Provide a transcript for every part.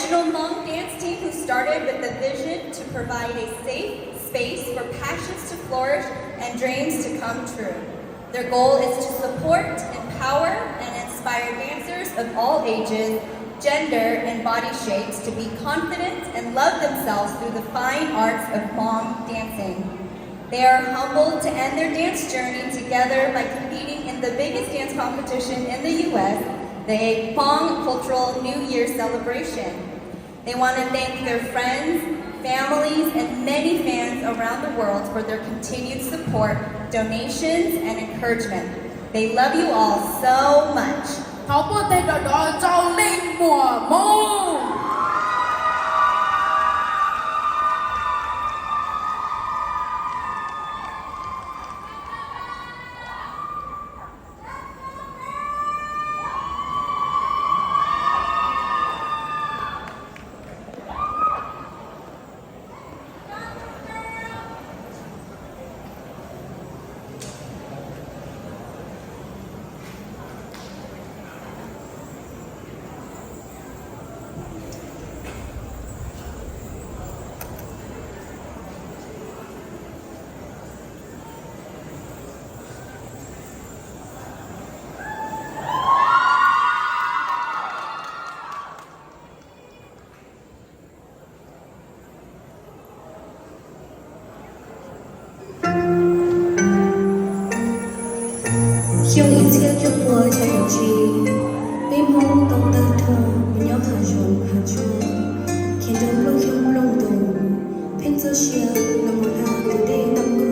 original Hmong dance team who started with the vision to provide a safe space for passions to flourish and dreams to come true. Their goal is to support, empower, and inspire dancers of all ages, gender, and body shapes to be confident and love themselves through the fine arts of Hmong dancing. They are humbled to end their dance journey together by competing in the biggest dance competition in the U.S., the Hmong Cultural New Year celebration. They want to thank their friends, families, and many fans around the world for their continued support, donations, and encouragement. They love you all so much. 好波地道道就令和睦。用一切就过才有记忆，被懵懂的痛，不要怕用怕做，天真不用笼统，偏走些那么大的地当空。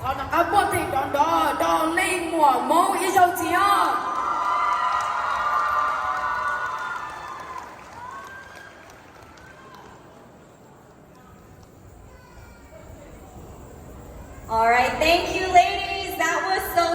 好，那阿波提当到内莫蒙一手机啊。All right, thank you, ladies.